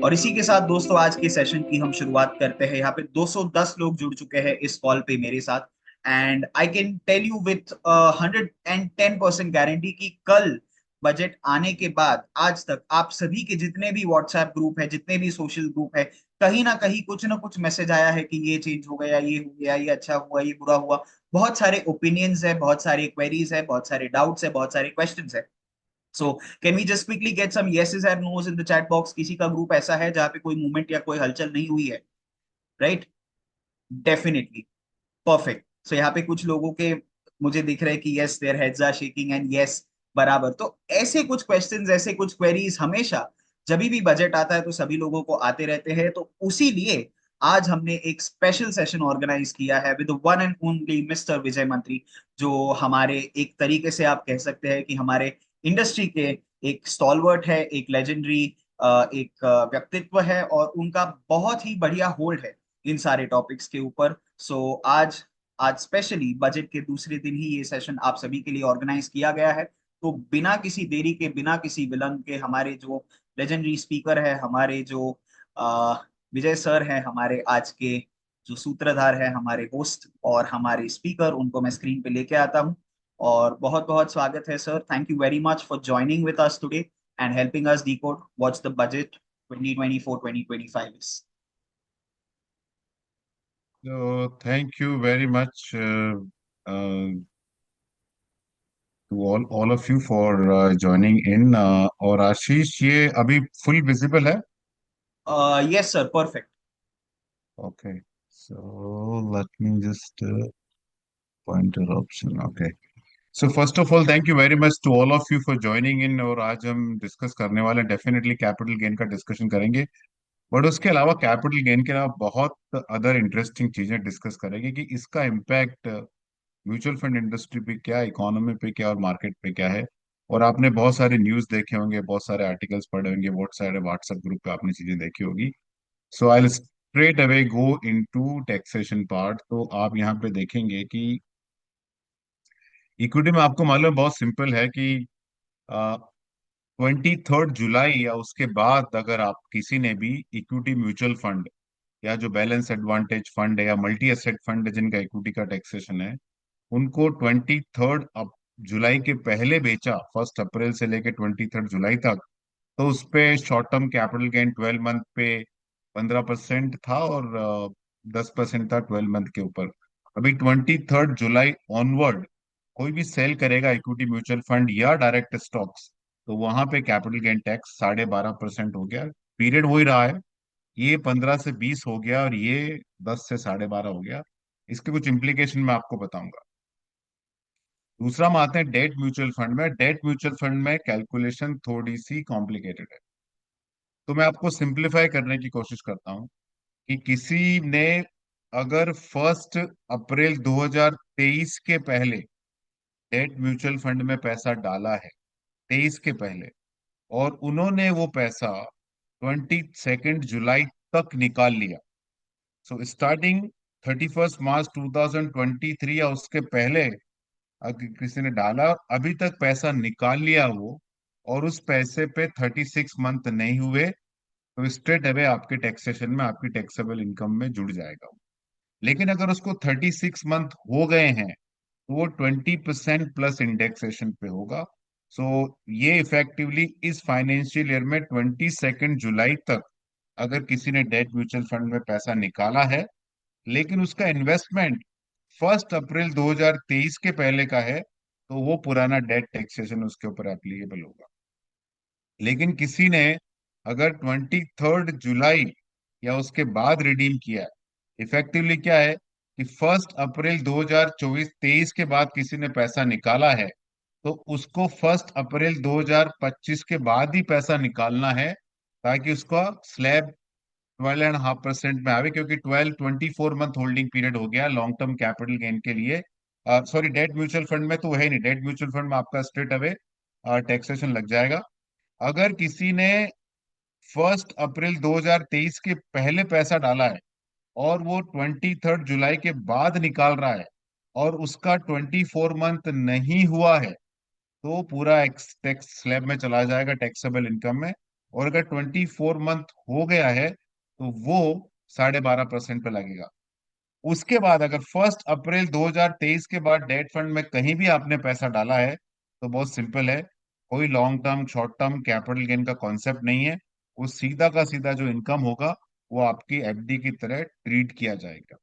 और इसी के साथ दोस्तों आज के सेशन की हम शुरुआत करते हैं। यहाँ पे 210 लोग जुड़ चुके हैं इस कॉल पे मेरे साथ। And I can tell you with 110% guarantee कि कल बजट आने के बाद आज तक आप सभी के जितने भी व्हाट्सएप ग्रुप है, जितने भी सोशल ग्रुप है, कहीं ना कुछ मैसेज आया है कि ये चेंज हो गया, ये हो गया, ये अच्छा हुआ, ये बुरा हुआ। बहुत सारे ओपिनियंस है, बहुत सारे क्वेरीज है, बहुत सारे डाउट्स है, बहुत सारे क्वेश्चंस है। So can we just quickly get some yeses and no's in the chat box? किसी का ग्रुप ऐसा है जहाँ पे कोई मूवमेंट या कोई हलचल नहीं हुई है? Right, definitely, perfect. सो यहाँ पे कुछ लोगों के मुझे दिख रहा है कि yes their heads are shaking and yes, बराबर। तो ऐसे कुछ क्वेश्चंस, ऐसे कुछ क्वेरीज हमेशा जब भी बजट आता है तो सभी लोगों को आते रहते हैं। तो उसी लिए आज हमने एक स्पेशल सेशन ऑर्गेनाइज किया है with one and only mister Vijay Mantri, जो हमारे एक तरीके से आप कह सकते हैं कि हमारे इंडस्ट्री के एक स्टॉलवर्ट है, एक लेजेंडरी एक व्यक्तित्व है, और उनका बहुत ही बढ़िया होल्ड है इन सारे टॉपिक्स के ऊपर। सो आज आज स्पेशली बजट के दूसरे दिन ही ये सेशन आप सभी के लिए ऑर्गेनाइज किया गया है। तो बिना किसी देरी के, बिना किसी विलंब के, हमारे जो लेजेंडरी स्पीकर है, हमारे जो अ, विजय सर हैं, हमारे आज के जो सूत्रधार है, हमारे होस्ट और हमारे स्पीकर, उनको मैं स्क्रीन पे लेके आता हूँ। और बहुत बहुत स्वागत है sir. Thank you very much for joining with us today and helping us decode what's the budget 2024-2025 is। So thank you very much to all of you for joining in. और आशीष ये अभी फुल विजिबल है? Yes sir, perfect. Okay. So let me just pointer option. Okay. So first of all, thank you very much to all of you for joining in. और आज हम discuss करने वाले definitely capital gain का discussion करेंगे। But उसके अलावा capital gain के अलावा बहुत अदर इंटरेस्टिंग चीजें डिस्कस करेंगे कि इसका इम्पैक्ट म्यूचुअल फंड इंडस्ट्री पे क्या, इकोनॉमी पे क्या और मार्केट पे क्या है। और आपने बहुत सारे न्यूज़ देखे होंगे, बहुत सारे आर्टिकल्स पढ़े होंगे, बहुत सारे व्हाट्सएप ग्रुप पे आपने चीजें देखी होगी। So I straight away go into taxation part. तो आप यहाँ पे देखेंगे कि इक्विटी में आपको मालूम है बहुत सिंपल है कि 23 जुलाई या उसके बाद अगर आप किसी ने भी इक्विटी म्यूचुअल फंड या जो बैलेंस एडवांटेज फंड है या मल्टी एसेट फंड है जिनका इक्विटी का टैक्सेशन है, उनको 23 जुलाई के पहले बेचा, 1 अप्रैल से लेके 23 जुलाई तक, तो उस पे short term capital gain 12 month पे 15% था और 10% था 12 मंथ के ऊपर। अभी 23 जुलाई ऑनवर्ड कोई भी सेल करेगा इक्विटी म्यूचुअल फंड या डायरेक्ट स्टॉक्स, तो वहां पे कैपिटल गेन टैक्स 12.5% हो गया। पीरियड वही रहा है, ये 15 से 20 हो गया और ये 10 से 12.5 हो गया। इसके कुछ इम्प्लीकेशन मैं आपको बताऊंगा। दूसरा हम आते हैं डेट म्यूचुअल फंड में। डेट म्यूचुअल फंड में कैलकुलेशन थोड़ी सी कॉम्प्लिकेटेड है, तो मैं आपको सिंप्लीफाई करने की कोशिश करता हूँ कि किसी ने अगर 1 अप्रैल 2023 के पहले डेट म्यूचुअल फंड में पैसा डाला है, 23 के पहले, और उन्होंने वो पैसा 22 जुलाई तक निकाल लिया। सो स्टार्टिंग 31 मार्च 2023 या उसके पहले अगर किसी ने डाला, अभी तक पैसा निकाल लिया वो, और उस पैसे पे 36 मंथ नहीं हुए, तो स्ट्रेट अवे आपके टैक्सेशन में, आपकी टैक्सेबल इनकम में जुड़ जाएगा। लेकिन अगर उसको 36 मंथ हो गए हैं तो वो 20% प्लस इंडेक्सेशन पे होगा। सो ये इफेक्टिवली इस फाइनेंशियल ईयर में 22 जुलाई तक अगर किसी ने डेट म्यूचुअल फंड में पैसा निकाला है, लेकिन उसका इन्वेस्टमेंट 1 अप्रैल 2023 के पहले का है, तो वो पुराना डेट टैक्सेशन उसके ऊपर एप्लीकेबल होगा। लेकिन किसी ने अगर 23 जुलाई या उसके बाद रिडीम किया है, इफेक्टिवली क्या है कि 1 अप्रैल 2024 23 के बाद किसी ने पैसा निकाला है, तो उसको 1 अप्रैल 2025 के बाद ही पैसा निकालना है, ताकि उसका स्लैब 12.5% में आवे, क्योंकि 24 मंथ होल्डिंग पीरियड हो गया लॉन्ग टर्म कैपिटल गेन के लिए। सॉरी, डेट म्यूचुअल फंड में तो है ही नहीं, डेट म्यूचुअल फंड में आपका स्ट्रेट अवे टैक्सेशन लग जाएगा। अगर किसी ने 1 अप्रैल 2023 के पहले पैसा डाला है और वो 23 जुलाई के बाद निकाल रहा है, और उसका 24 मंथ नहीं हुआ है, तो पूरा टैक्स स्लैब में चला जाएगा, टैक्सेबल इनकम में। और अगर 24 मंथ हो गया है तो वो 12.5% पे लगेगा। उसके बाद अगर 1 अप्रैल 2023 के बाद डेट फंड में कहीं भी आपने पैसा डाला है तो बहुत सिंपल है, कोई long term short term capital gain का कॉन्सेप्ट नहीं है। वो सीधा का सीधा जो इनकम होगा वो आपकी एफडी की तरह ट्रीट किया जाएगा।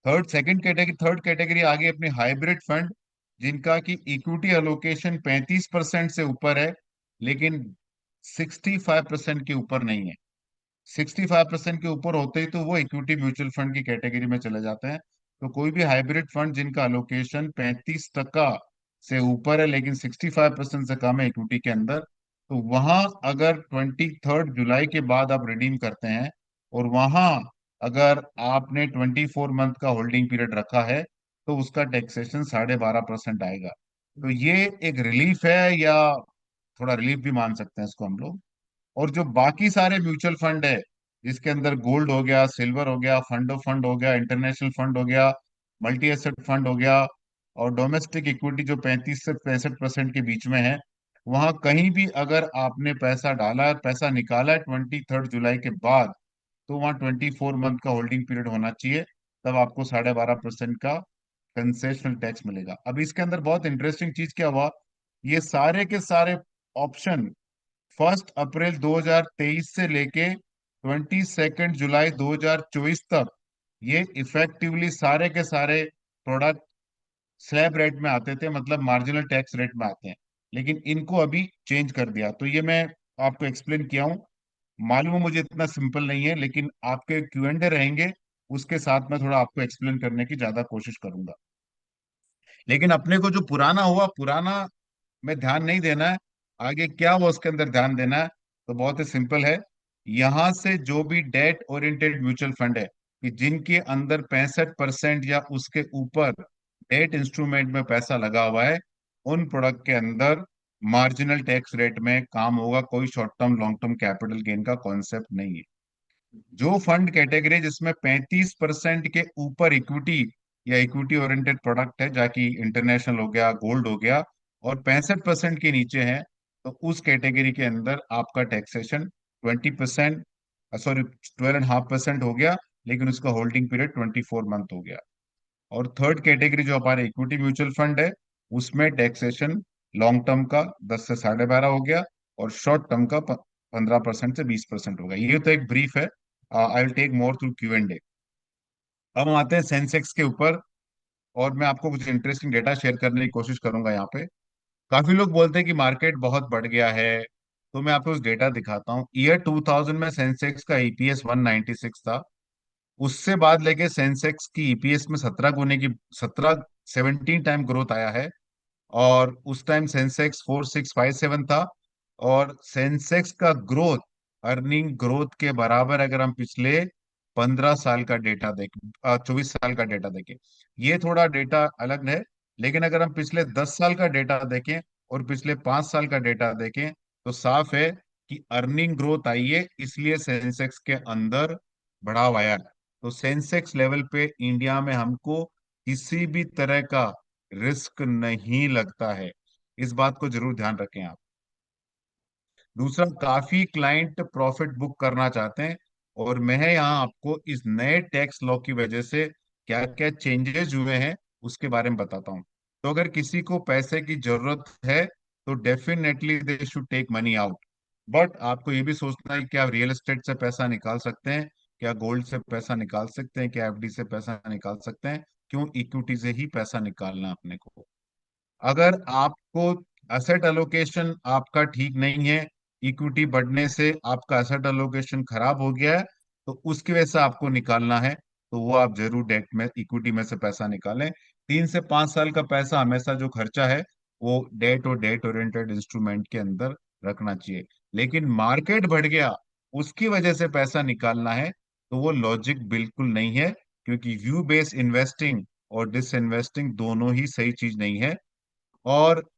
थर्ड कैटेगरी आ गई अपनी हाइब्रिड फंड, जिनका की इक्विटी अलोकेशन 35% से ऊपर है, लेकिन 65% के ऊपर नहीं है। 65% के ऊपर होते ही तो वो इक्विटी म्यूचुअल फंड की कैटेगरी में चले जाते हैं। तो कोई भी हाइब्रिड फंड जिनका अलोकेशन 35% से ऊपर है लेकिन 65% से कम है इक्विटी के अंदर, तो वहां अगर 23 जुलाई के बाद आप रिडीम करते हैं और वहां अगर आपने 24 मंथ का होल्डिंग पीरियड रखा है तो उसका टैक्सेशन 12.5% आएगा। तो ये एक रिलीफ है, या थोड़ा रिलीफ भी मान सकते हैं इसको हम लोग। और जो बाकी सारे म्यूचुअल फंड है, जिसके अंदर गोल्ड हो गया, सिल्वर हो गया, फंड ऑफ फंड हो गया, इंटरनेशनल फंड हो गया, मल्टी एसेट फंड हो गया, और डोमेस्टिक इक्विटी जो 35 से 65% के बीच में है, वहां कहीं भी अगर आपने पैसा डाला है, पैसा निकाला है 23 जुलाई के बाद, तो वहां 24 मंथ का होल्डिंग पीरियड होना चाहिए। तब आपको 12.5% का कंसेशनल टैक्स मिलेगा। अब इसके अंदर बहुत इंटरेस्टिंग चीज क्या हुआ, ये सारे के सारे ऑप्शन 1 अप्रैल 2023 से लेके 22 जुलाई 2024 तक ये इफेक्टिवली सारे के सारे प्रोडक्ट स्लैब रेट में आते थे, मतलब मार्जिनल टैक्स रेट में आते हैं। लेकिन इनको अभी चेंज कर दिया, तो ये मैं आपको एक्सप्लेन किया हूँ। मालूम है मुझे इतना सिंपल नहीं है, लेकिन आपके क्यूएंडे रहेंगे, उसके साथ मैं थोड़ा आपको एक्सप्लेन करने की ज्यादा कोशिश करूंगा। लेकिन अपने को जो पुराना हुआ, पुराना में ध्यान नहीं देना है, आगे क्या हुआ उसके अंदर ध्यान देना है। तो बहुत ही सिंपल है, यहां से जो भी डेट ओरिएंटेड म्यूचुअल फंड है कि जिनके अंदर 65% या उसके ऊपर डेट इंस्ट्रूमेंट में पैसा लगा हुआ है, उन प्रोडक्ट के अंदर मार्जिनल टैक्स रेट में काम होगा, कोई short term long term capital gain का कॉन्सेप्ट नहीं है। जो फंड कैटेगरी जिसमें 35% के ऊपर इक्विटी या इक्विटी ओरिएंटेड प्रोडक्ट है, जाकि इंटरनेशनल हो गया, गोल्ड हो गया, और 65% के नीचे है, तो उस कैटेगरी के अंदर आपका टैक्सेशन 20%, सॉरी 12.5% हो गया, लेकिन उसका होल्डिंग पीरियड 24 मंथ हो गया। और थर्ड कैटेगरी जो हमारे इक्विटी म्यूचुअल फंड है, उसमें टैक्सेशन लॉन्ग टर्म का 10 से 12.5 हो गया, और शॉर्ट टर्म का 15% से 20% हो गया। ये तो एक ब्रीफ है, I will take more through Q&A। अब हम आते हैं सेंसेक्स के ऊपर, और मैं आपको कुछ इंटरेस्टिंग डेटा शेयर करने की कोशिश करूंगा यहाँ पे। काफी लोग बोलते हैं कि मार्केट बहुत बढ़ गया है, तो मैं आपको उस डेटा दिखाता हूँ। ईयर 2000 में सेंसेक्स का ईपीएस 196 था। उससे बाद लेके सेंसेक्स की ईपीएस में 17 टाइम ग्रोथ आया है। और उस टाइम सेंसेक्स 4657 था। और सेंसेक्स का ग्रोथ अर्निंग ग्रोथ के बराबर अगर हम पिछले 15 साल का डेटा देखें, 24 साल का डेटा देखें, ये थोड़ा डेटा अलग है। लेकिन अगर हम पिछले 10 साल का डेटा देखें और पिछले 5 साल का डेटा देखें, तो साफ है कि अर्निंग ग्रोथ आई है, इसलिए सेंसेक्स के अंदर बढ़ाव आया है। तो सेंसेक्स लेवल पे इंडिया में हमको किसी भी तरह का रिस्क नहीं लगता है। इस बात को जरूर ध्यान रखें आप। दूसरा, काफी क्लाइंट प्रॉफिट बुक करना चाहते हैं, और मैं यहाँ आपको इस नए टैक्स लॉ की वजह से क्या क्या चेंजेस हुए हैं उसके बारे में बताता हूँ। तो अगर किसी को पैसे की जरूरत है तो definitely they should take money out. But आपको ये भी सोचना है कि आप रियल एस्टेट से पैसा निकाल सकते हैं, क्या गोल्ड से पैसा निकाल सकते हैं, क्या एफडी से पैसा निकाल सकते हैं, क्यों इक्विटी से ही पैसा निकालना है अपने को। अगर आपको एसेट अलोकेशन आपका ठीक नहीं है, इक्विटी बढ़ने से आपका एसेट अलोकेशन खराब हो गया है, तो उसकी वजह से आपको निकालना है, तो वो आप जरूर डेट में इक्विटी में से पैसा निकालें। 3 से 5 साल का पैसा हमेशा जो खर्चा है वो डेट और डेट ओरिएंटेड इंस्ट्रूमेंट के अंदर रखना चाहिए। लेकिन मार्केट बढ़ गया उसकी वजह से पैसा निकालना है, तो वो लॉजिक बिल्कुल नहीं है, क्योंकि व्यू बेस्ड इन्वेस्टिंग और डिस इन्वेस्टिंग दोनों ही सही चीज नहीं है। और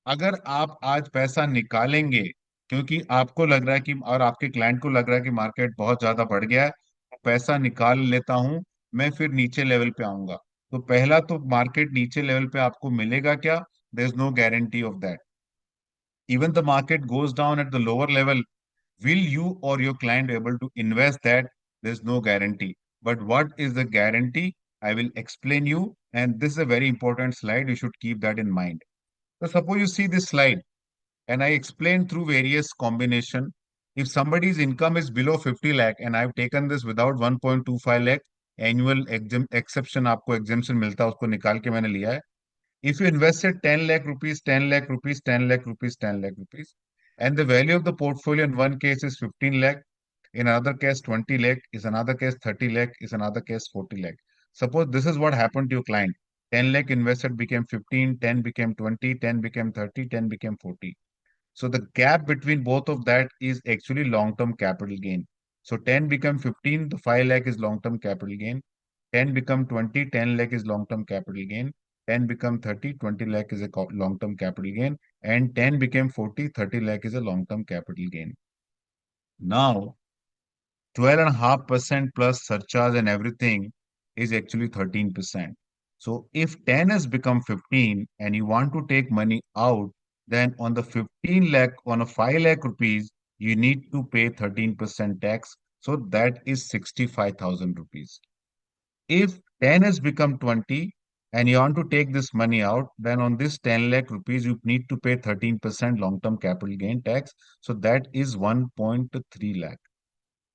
अगर आप आज पैसा निकालेंगे क्योंकि आपको लग रहा है कि, और आपके क्लाइंट को लग रहा है कि मार्केट बहुत ज्यादा बढ़ गया है, पैसा निकाल लेता हूं, मैं फिर नीचे लेवल पे आऊंगा, तो पहला तो मार्केट नीचे लेवल पे आपको मिलेगा क्या? There is no guarantee of that. even the market goes down at the lower level, will you or your client able to invest that? There's no guarantee. But what is the guarantee? I will explain you, and this is a very important slide. You should keep that in mind. So suppose you see this slide, and I explain through various combination. If somebody's income is below 50 lakh, and I've taken this without 1.25 lakh annual exception, आपको exemption मिलता है, उसको निकाल के मैंने लिया है. If you invested 10 lakh rupees, 10 lakh rupees, 10 lakh rupees, 10 lakh rupees, and the value of the portfolio in one case is 15 lakh, in another case 20 lakh, is another case 30 lakh, is another case 40 lakh. Suppose this is what happened to your client. 10 lakh invested became 15, 10 became 20, 10 became 30, 10 became 40. So the gap between both of that is actually long-term capital gain. So 10 become 15, the 5 lakh is long-term capital gain. 10 become 20, 10 lakh is long-term capital gain. 10 become 30, 20 lakh is a long-term capital gain. And 10 became 40, 30 lakh is a long-term capital gain. Now, 12.5% plus surcharge and everything is actually 13%. So if 10 has become 15 and you want to take money out, then on the 15 lakh, on a 5 lakh rupees, you need to pay 13% tax. So that is 65,000 rupees. If 10 has become 20 and you want to take this money out, then on this 10 lakh rupees, you need to pay 13% long-term capital gain tax. So that is 1.3 lakh.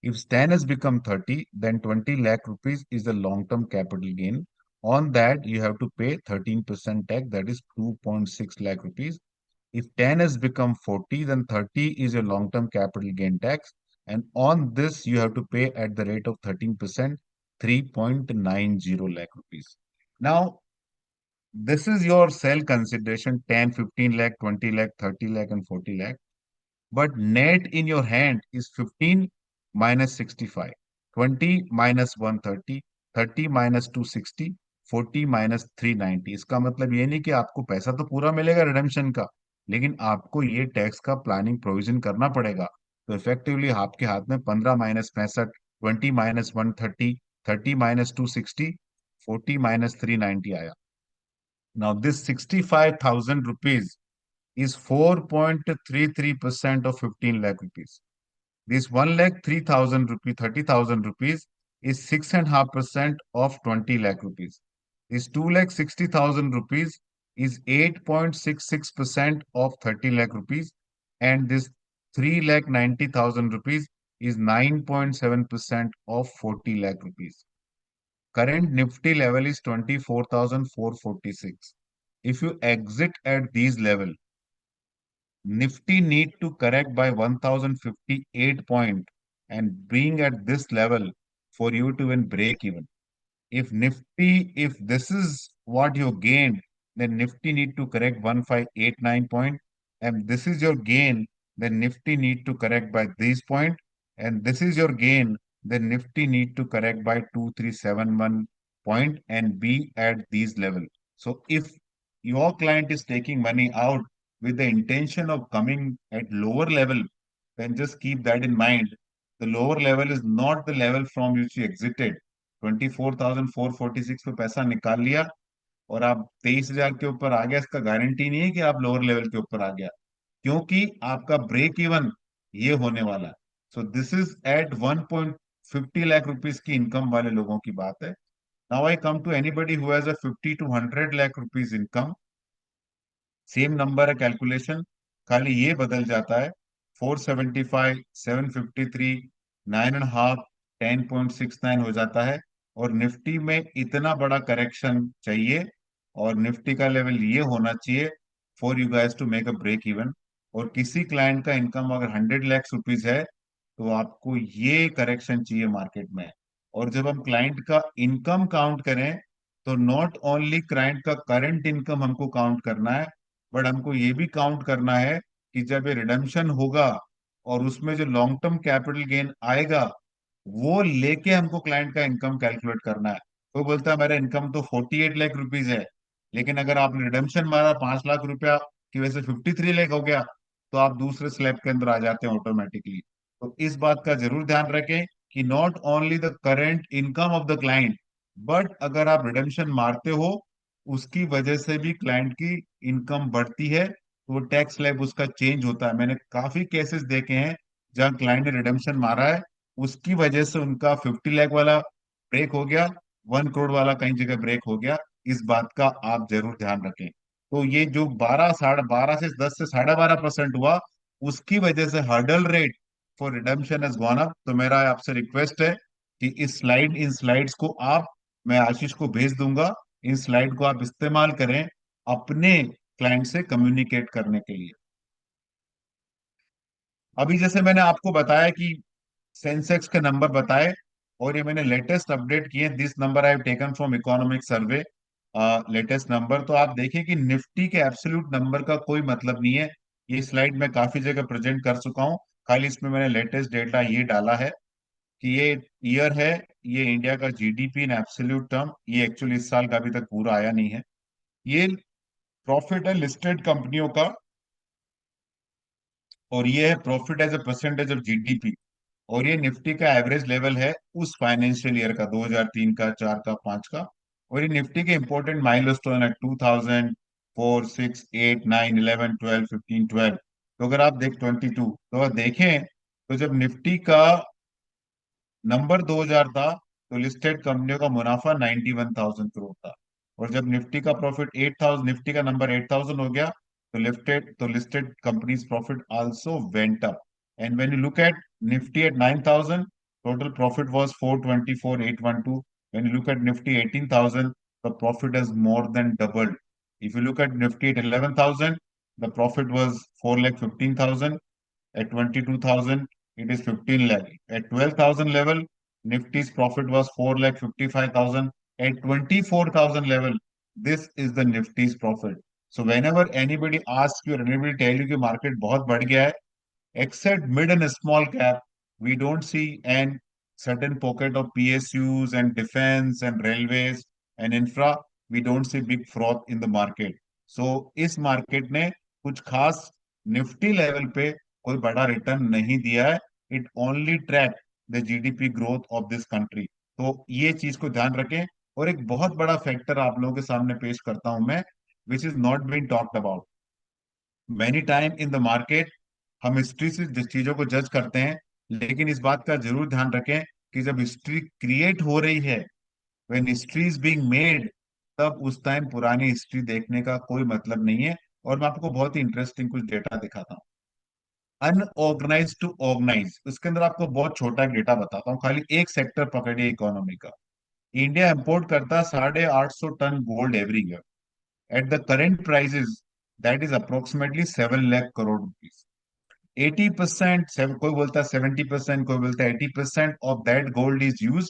If 10 has become 30, then 20 lakh rupees is the long-term capital gain. On that, you have to pay 13% tax, that is 2.6 lakh rupees. If 10 has become 40, then 30 is your long-term capital gain tax. And on this, you have to pay at the rate of 13%, 3.90 lakh rupees. Now, this is your sale consideration 10, 15 lakh, 20 lakh, 30 lakh, and 40 lakh. But net in your hand is 15 minus 65, 20 minus 130, 30 minus 260, 40 minus 390. इसका मतलब ये नहीं कि आपको पैसा तो पूरा मिलेगा रिडेम्पशन का, लेकिन आपको ये टैक्स का प्लानिंग प्रोविजन करना पड़ेगा. तो इफेक्टिवली आपके हाथ में 15 माइनस 65, 20 माइनस 130, 30 माइनस 260, 40 माइनस 390 आया. Now this 65,000 rupees is 4.33% of 15 lakh rupees. This 1 lakh 3,000 rupees, 30,000 rupees is 6.5% of 20 lakh rupees. This 2 lakh 60,000 rupees is 8.66% of 30 lakh rupees. And this 3 lakh 90,000 rupees is 9.7% of 40 lakh rupees. Current Nifty level is 24,446. If you exit at these level, Nifty need to correct by 1058 point and being at this level for you to even break even. If Nifty, if this is what you gained, then Nifty need to correct 1589 point, and this is your gain, then Nifty need to correct by this point, and this is your gain, then Nifty need to correct by 2371 point and be at these level. So if your client is taking money out with the intention of coming at lower level, then just keep that in mind. The lower level is not the level from which you exited. 24,446 पे पैसा निकाल लिया और आप 23,000 के ऊपर आ गया, इसका गारंटी नहीं है कि आप लोअर लेवल के ऊपर आ गया, क्योंकि आपका ब्रेक इवन ये होने वाला है. So this is at 1.50 lakh rupees की इनकम वाले लोगों की बात है. Now I come to anybody who has a 50 to 100 lakh rupees income. Same number है कैलकुलेशन, खाली ये बदल जाता है. 475, 753, 9.5, 10.69 हो जाता है. और निफ्टी में इतना बड़ा करेक्शन चाहिए और निफ्टी का लेवल ये होना चाहिए for you guys to make a break even. और किसी क्लाइंट का इनकम अगर 100 लाख रुपीज है, तो आपको ये करेक्शन चाहिए मार्केट में. और जब हम क्लाइंट का इनकम काउंट करें, तो नॉट ओनली क्लाइंट का करंट इनकम हमको काउंट करना है, बट हमको ये भी काउंट करना है कि जब ये रिडम्पशन होगा और उसमें जो लॉन्ग टर्म कैपिटल गेन आएगा, वो लेके हमको क्लाइंट का इनकम कैलकुलेट करना है. कोई बोलता है मेरा इनकम तो 48 लाख रुपीज है, लेकिन अगर आपने रिडम्पशन मारा 5 लाख रुपया की वजह से 53 लाख हो गया, तो आप दूसरे स्लैब के अंदर आ जाते हैं ऑटोमेटिकली. तो इस बात का जरूर ध्यान रखें कि not only the current income of the client, but अगर आप रिडम्पशन मारते हो, उसकी वजह से भी क्लाइंट की इनकम बढ़ती है. तो वो टैक्स स्लैब उसका चेंज होता है। मैंने काफी केसेस देखे हैं जहाँ क्लाइंट ने रिडेम्पशन मारा है, उसकी वजह से उनका 50 लाख वाला ब्रेक हो गया, 1 करोड़ वाला कई जगह ब्रेक हो गया। इस बात का आप जरूर ध्यान रखें। तो ये जो 12 से 10 से 12.5% हुआ, उसकी वजह से hurdle rate for redemption has gone up. तो मेरा आपसे रिक्वेस्ट है कि इन स्लाइड्स को आप, मैं आशीष को भेज दूंगा, इन स्लाइड को आप इस्तेमाल करें अपने क्लाइंट से कम्युनिकेट करने के लिए। अभी जैसे मैंने आपको बताया कि सेंसेक्स के नंबर बताए, और ये मैंने लेटेस्ट अपडेट किए, this number I have taken from economic survey, latest number. तो आप देखिए कि निफ्टी के एब्सोल्यूट नंबर का कोई मतलब नहीं है। ये स्लाइड मैं काफी जगह प्रेजेंट कर चुका हूँ, खाली इसमें मैंने लेटेस्ट डेटा ये डाला है कि ये ईयर है, ये इंडिया का जीडीपी इन एब्सोल्यूट टर्म, ये एक्चुअली इस साल का अभी तक पूरा आया नहीं है। ये प्रॉफिट है लिस्टेड कंपनियों का, और ये है profit as a percentage of GDP. और ये निफ्टी का एवरेज लेवल है उस फाइनेंशियल ईयर का, 2003 का, 4 का, 5 का। और ये निफ्टी के इंपॉर्टेंट माइलस्टोन है, 2000, 4, 6, 8, 9, 11, 12, 15, 12। तो अगर आप देख 22, तो अगर देखें तो जब निफ्टी का नंबर 2000 था, तो लिस्टेड कंपनियों का मुनाफा 91,000 करोड़ था। और जब निफ्टी का प्रॉफिट 8000, निफ्टी का नंबर 8000 हो गया, तो listed companies profit also went up. And when you look at Nifty at 9000, total profit was 424,812. When you look at Nifty 18,000, the profit has more than doubled. If you look at Nifty at 11,000, the profit was 4,15,000. At 22,000, it is 15 lakh. At 12,000 level, Nifty's profit was 4 lakh 55,000. At 24,000 level, this is the Nifty's profit. So whenever anybody asks you or anybody tell you कि market बहुत बढ़ गया है, except mid and small cap, we don't see an certain pocket of PSUs and defense and railways and infra. We don't see big froth in the market. So इस market ने कुछ खास Nifty level पे कोई बड़ा return नहीं दिया है। It only track the GDP growth of this country. तो ये चीज को ध्यान रखें। और एक बहुत बड़ा फैक्टर आप लोगों के सामने पेश करता हूं मैं, which is not been talked about many time in the market. हम हिस्ट्री से जिस चीजों को जज करते हैं, लेकिन इस बात का जरूर ध्यान रखें कि जब हिस्ट्री क्रिएट हो रही है, when history is being made, तब उस टाइम पुरानी हिस्ट्री देखने का कोई मतलब नहीं है। और मैं आपको बहुत ही इंटरेस्टिंग कुछ डेटा दिखाता हूँ। अनऑर्गेनाइज टू ऑर्गेनाइज, उसके अंदर आपको बहुत छोटा एक डेटा बताता हूँ, खाली एक सेक्टर पकड़िए इकोनॉमी का। इंडिया इंपोर्ट करता है 850 ton gold every year. At the current prices, that is approximately 7 lakh crore rupees. 80%, कोई बोलता है 70%, कोई बोलता है 80% of that gold is use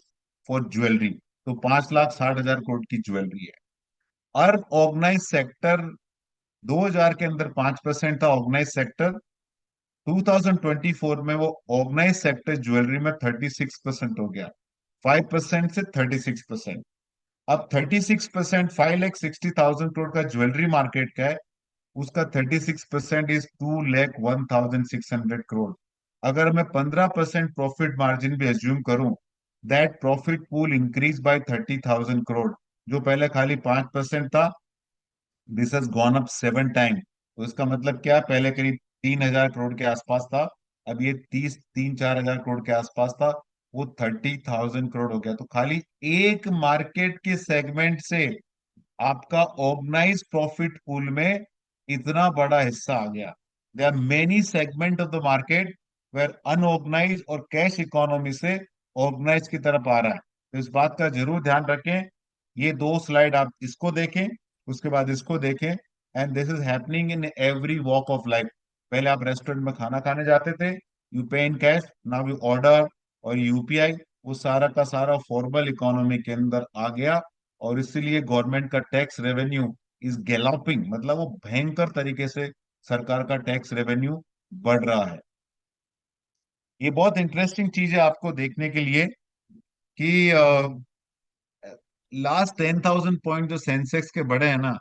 for jewellery. तो 5,60,000 करोड़ की ज्वेलरी है। और ऑर्गेनाइज सेक्टर 2000 के अंदर 5% था ऑर्गेनाइज सेक्टर, 2024 में वो ऑर्गेनाइज सेक्टर ज्वेलरी में 36% हो गया, 5% से 36%। अब 36%, 5,60,000 करोड़ का ज्वेलरी मार्केट का है, उसका 36% इज 2,01,600 करोड़। अगर मैं 15% प्रॉफिट मार्जिन भी एज्यूम करूं, that profit pool increase by 30,000 crore. जो पहले खाली 5% था, this has gone up 7 time. तो इसका मतलब क्या, पहले करीब 3,000 करोड़ के आसपास था, अब ये 3-4 हजार करोड़ के आसपास था, वो 30,000 करोड़ हो गया। तो खाली एक मार्केट के सेगमेंट से आपका ऑर्गेनाइज प्रॉफिट पूल में इतना बड़ा हिस्सा आ गया। There are many segment of the market where unorganised और कैश इकोनॉमी से ऑर्गेनाइज की तरफ आ रहा है। तो इस बात का जरूर ध्यान रखें। ये दो स्लाइड आप इसको देखें, उसके बाद इसको देखें। And this is happening in every walk of life. पहले आप रेस्टोरेंट में खाना खाने जाते थे, यू पे in cash, now you order और यूपीआई। वो सारा का सारा फॉर्मल इकोनॉमी के अंदर आ गया। और इसीलिए गवर्नमेंट का टैक्स रेवेन्यू इज गैलोपिंग, मतलब वो भयंकर तरीके से सरकार का टैक्स रेवेन्यू बढ़ रहा है। ये बहुत इंटरेस्टिंग चीज है आपको देखने के लिए कि लास्ट 10,000 पॉइंट जो सेंसेक्स के बढ़े हैं ना,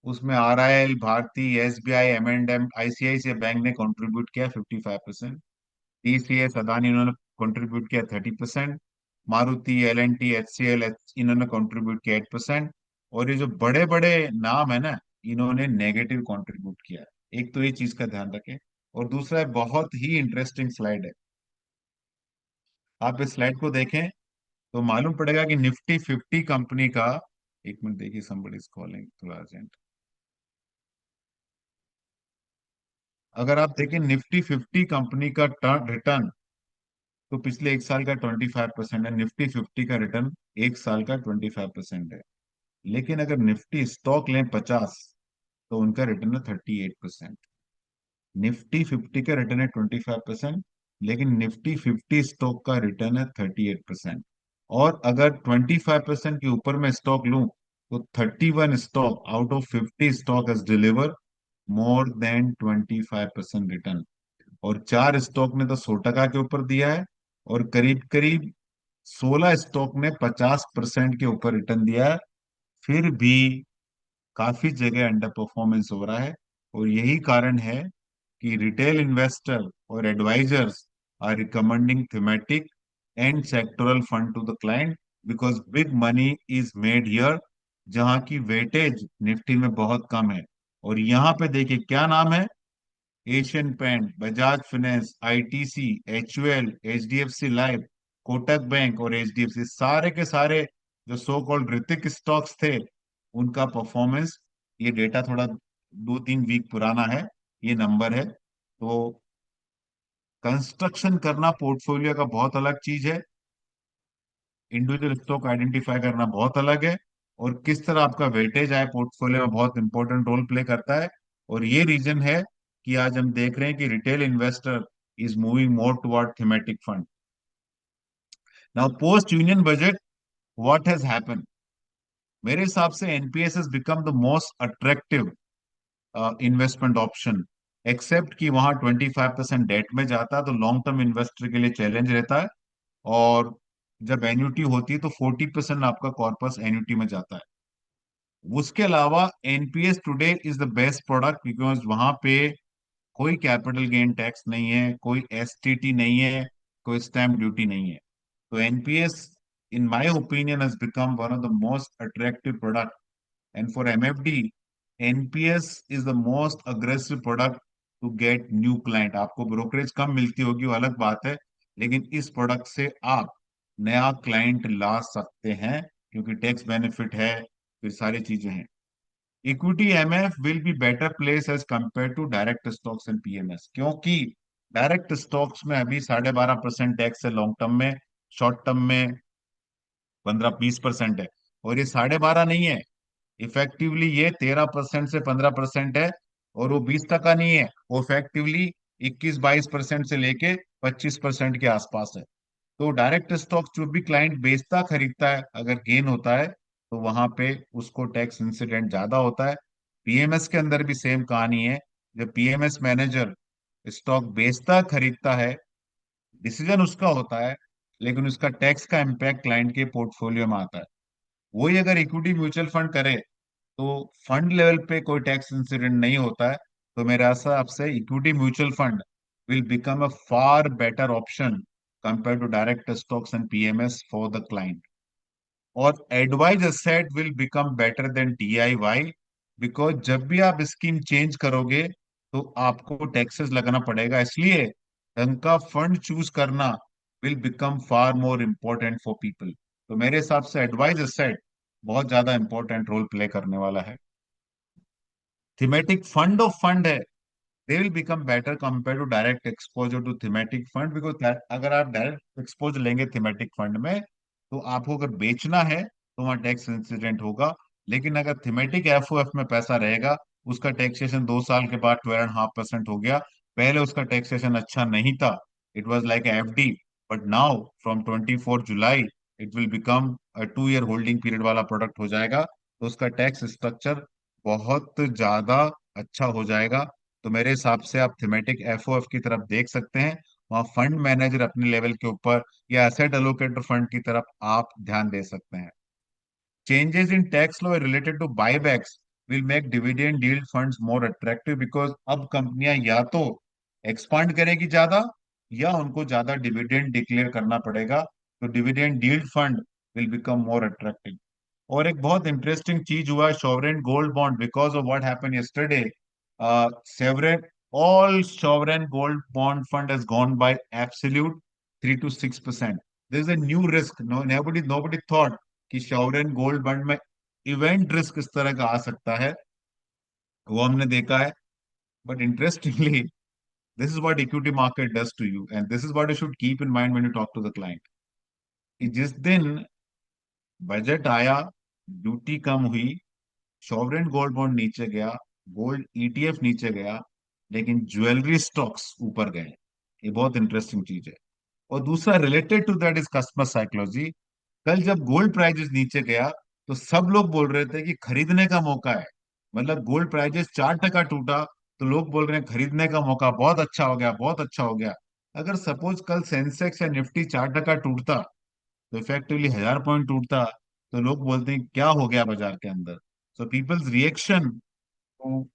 उसमें आरआईएल, भारती, एसबीआई, एम&एम, आईसीआईसीआई बैंक ने कंट्रीब्यूट किया 55%, टीसीएस, अदानी, इन्होंने कंट्रीब्यूट किया 30%, मारुति, एल&टी, एचसीएल, इन्होंने कंट्रीब्यूट किया 8%। और ये जो बड़े बड़े नाम है ना, इन्होंने नेगेटिव कंट्रीब्यूट किया है। एक तो ये चीज का ध्यान रखें। और दूसरा है, बहुत ही इंटरेस्टिंग स्लाइड है, आप इस स्लाइड को देखें तो मालूम पड़ेगा कि निफ्टी 50 कंपनी का, एक मिनट देखिए, somebody is calling, थोड़ा अर्जेंट। अगर आप देखें निफ्टी 50 कंपनी का रिटर्न, तो पिछले एक साल का 25% है, निफ्टी 50 का रिटर्न एक साल का 25% है। लेकिन अगर निफ्टी स्टॉक लें 50, तो उनका रिटर्न है 38%। निफ्टी 50 का रिटर्न है 25%, लेकिन निफ्टी 50 स्टॉक का रिटर्न है 38%। और अगर 25% के ऊपर मैं स्टॉक लूं, तो 31 stock out of 50 stock has deliver more than 25% return. और 4 स्टॉक ने तो 100 टका के ऊपर दिया है, और करीब करीब 16 स्टॉक ने 50% के ऊपर रिटर्न दिया है। फिर भी काफी जगह अंडर परफॉर्मेंस हो रहा है। और यही कारण है कि रिटेल इन्वेस्टर और advisors are recommending thematic and sectoral fund to the client, because big money is made here, जहां की वेटेज निफ्टी में बहुत कम है। और यहाँ पे देखिए क्या नाम है, Asian paint, Bajaj finance, ITC, HUL, HDFC life, Kotak bank और एचडीएफसी, सारे के सारे जो सो कॉल्ड ऋतिक स्टॉक्स थे, उनका परफॉर्मेंस, ये डेटा थोड़ा 2-3 वीक पुराना है, ये नंबर है। तो कंस्ट्रक्शन करना पोर्टफोलियो का बहुत अलग चीज है, इंडिविजुअल स्टॉक आइडेंटिफाई करना बहुत अलग है, और किस तरह आपका वेटेज आए पोर्टफोलियो में बहुत इंपॉर्टेंट रोल प्ले करता है। और ये रीजन है कि आज हम देख रहे हैं कि retail investor is moving more toward thematic fund. Now post union budget, what has happened, मेरे हिसाब से NPS has become the most attractive investment option, except कि वहां 25% डेट में जाता है, तो लॉन्ग टर्म इन्वेस्टर के लिए चैलेंज रहता है। और जब एन्युटी होती है तो 40% आपका कॉर्पस एन्युटी में जाता है। उसके अलावा NPS today is the best product, because वहां पे कोई कैपिटल गेन टैक्स नहीं है, कोई एसटीटी नहीं है, कोई स्टैम्प ड्यूटी नहीं है। तो NPS, in my opinion, has become one of the most attractive product. And for MFD, NPS is the most aggressive product to get new client. आपको ब्रोकरेज कम मिलती होगी, वो अलग बात है, लेकिन इस प्रोडक्ट से आप नया क्लाइंट ला सकते हैं, क्योंकि टैक्स बेनिफिट है, फिर सारी चीजें हैं। Equity MF will be better place as compare to direct stocks and PMS, क्योंकि डायरेक्ट स्टॉक्स में अभी 12.5% टैक्स है लॉन्ग टर्म में, शॉर्ट टर्म में 15-20% है। और ये 12.5 नहीं है, इफेक्टिवली ये 13% से 15% है। और वो 20 टका नहीं है, वो इफेक्टिवली 21-22% से लेके 25% के आसपास है। तो डायरेक्ट स्टॉक जो भी क्लाइंट बेचता खरीदता है, अगर गेन होता है, तो वहां पे उसको टैक्स इंसिडेंट ज्यादा होता है। पीएमएस के अंदर भी सेम कहानी है, जब पीएमएस मैनेजर स्टॉक बेचता खरीदता है, डिसीजन उसका होता है, लेकिन उसका टैक्स का इम्पैक्ट क्लाइंट के पोर्टफोलियो में आता है। वही अगर इक्विटी म्यूचुअल फंड करे, तो फंड लेवल पे कोई टैक्स इंसिडेंट नहीं होता है। तो मेरे हिसाब से equity mutual fund will become a far better option compare to direct stocks and PMS for the client. और advise asset will become better than DIY, because जब भी आप स्कीम चेंज करोगे, तो आपको टैक्सेस लगाना पड़ेगा, इसलिए ढंग का फंड चूज करना will become far more important for people. तो मेरे हिसाब से एडवाइज एसेट बहुत ज्यादा इंपॉर्टेंट रोल प्ले करने वाला है। थीमेटिक फंड ऑफ फंड है, they will become better compare to direct exposure to thematic fund, because अगर आप डायरेक्ट एक्सपोजर लेंगे थीमेटिक फंड में, तो आपको अगर बेचना है तो वहां टैक्स इंसिडेंट होगा। लेकिन अगर थीमेटिक एफओएफ में पैसा रहेगा, उसका टैक्सेशन 2 साल के बाद 12.5% हो गया। पहले उसका टैक्सेशन अच्छा नहीं था, it was like FD, but now from 24 July it will become 2 year holding period वाला प्रोडक्ट हो जाएगा, तो उसका टैक्स स्ट्रक्चर बहुत ज्यादा अच्छा हो जाएगा। तो मेरे हिसाब से आप थीमेटिक एफओएफ की तरफ देख सकते हैं, वहाँ फंड मैनेजर अपने लेवल के ऊपर, या एसेट एलोकेटर फंड की तरफ आप ध्यान दे सकते हैं। Changes in tax law related to buybacks will make dividend yield funds more attractive, because अब कंपनियां या तो एक्सपांड करेगी ज्यादा, या उनको ज्यादा डिविडेंड डिक्लेयर करना पड़ेगा, तो dividend yield fund will become more attractive. और एक बहुत इंटरेस्टिंग चीज हुआ, sovereign gold bond, because of what happened yesterday, Sovereign, all sovereign gold bond fund has gone by absolute 3 to 6%. There's a new risk. No, nobody thought कि sovereign gold bond में event risk इस तरह का आ सकता है. वो हमने देखा है. But interestingly, this is what equity market does to you, and this is what you should keep in mind when you talk to the client. कि जिस दिन बजट आया, ड्यूटी कम हुई, सॉवरेन गोल्ड बॉन्ड नीचे गया, गोल्ड ईटीएफ नीचे गया, लेकिन ज्वेलरी स्टॉक्स ऊपर गए. ये बहुत इंटरेस्टिंग चीज है. और दूसरा related to that is customer psychology. कल जब गोल्ड प्राइजेस नीचे गया तो सब लोग बोल रहे थे कि खरीदने का मौका है. मतलब गोल्ड प्राइजेस 4% टूटा तो लोग बोल रहे हैं खरीदने का मौका, बहुत अच्छा हो गया, बहुत अच्छा हो गया. अगर सपोज कल सेंसेक्स या निफ्टी 4% टूटता, तो इफेक्टिवली 1000 पॉइंट टूटता, तो लोग बोलते हैं क्या हो गया बाजार के अंदर. So people's reaction to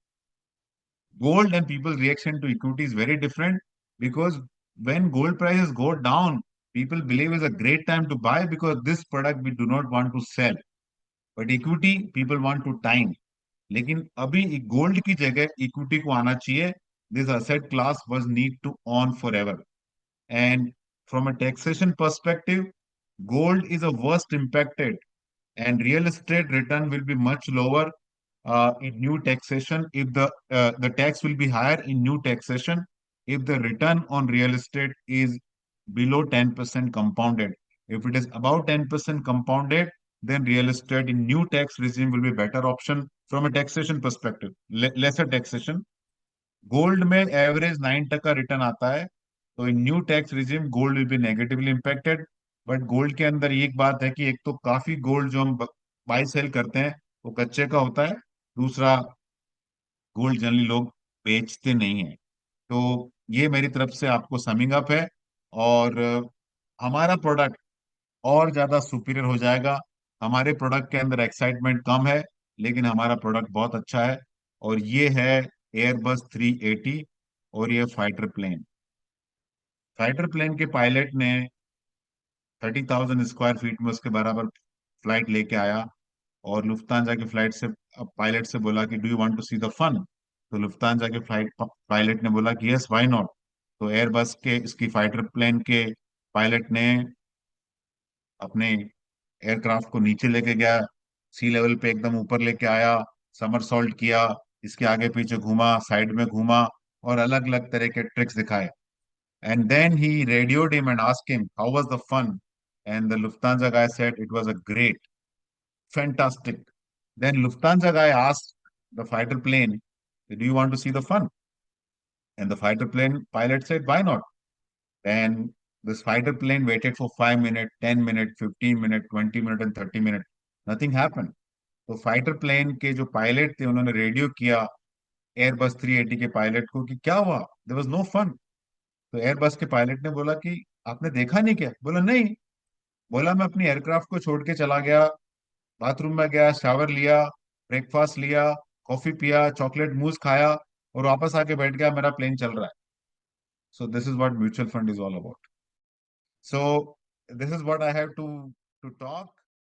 gold and people's reaction to equity is very different, because when gold prices go down, people believe it's a great time to buy because this product we do not want to sell. But equity, people want to time. लेकिन अभी gold की जगह equity को आना चाहिए. This asset class was need to own forever. And from a taxation perspective, gold is a worst impacted, and real estate return will be much lower in new taxation. If the tax will be higher in new taxation if the return on real estate is below 10% compounded. If it is above 10% compounded, then real estate in new tax regime will be better option from a taxation perspective, lesser taxation. Gold में average 9% return आता है, तो in new tax regime gold will be negatively impacted. But gold के अंदर एक बात है कि एक तो काफी गोल्ड जो हम बाई सेल करते हैं वो कच्चे का होता है. दूसरा, गोल्ड जनरली लोग बेचते नहीं है. तो ये मेरी तरफ से आपको समिंग अप है. और हमारा प्रोडक्ट और ज्यादा सुपीरियर हो जाएगा. हमारे प्रोडक्ट के अंदर एक्साइटमेंट कम है, लेकिन हमारा प्रोडक्ट बहुत अच्छा है. और ये है एयरबस 380, और ये फाइटर प्लेन. फाइटर प्लेन के पायलट ने 30,000 स्क्वायर फीट में उसके बराबर फ्लाइट लेके आया, और लुफ्तांजा के फ्लाइट से पायलट से बोला कि do you want to see the fun. तो लुफ्तांजा के फ्लाइट पायलट ने बोला कि यस, व्हाई नॉट. तो एयरबस के इसकी फाइटर प्लेन के पायलट ने अपने एयरक्राफ्ट को नीचे लेके गया, सी लेवल पे एकदम ऊपर लेके आया, समरसॉल्ट किया, इसके आगे पीछे घूमा, साइड में घूमा, और अलग अलग तरह के ट्रिक्स दिखाए. And then he radioed him and asked him, how was the fun? And the Lufthansa guy said, it was a great, fantastic. Then Lufthansa guy asked the fighter plane, do you want to see the fun? And the fighter plane pilot said, why not? Then this fighter plane waited for 5 minutes, 10 minutes, 15 minutes, 20 minutes, and 30 minutes. Nothing happened. तो fighter plane के जो pilot थे उन्होंने radio किया Airbus 380 के pilot को कि क्या हुआ, देयर वाज नो फन. तो एयरबस के पायलट ने बोला कि आपने देखा नहीं क्या. बोला नहीं. बोला मैं अपनी एयरक्राफ्ट को छोड़ के चला गया, बाथरूम में गया, शावर लिया, ब्रेकफास्ट लिया, कॉफी पिया, चॉकलेट मूस खाया, और वापस आके बैठ गया, मेरा प्लेन चल रहा है. So this is what mutual fund is all about. So this is what I have to talk.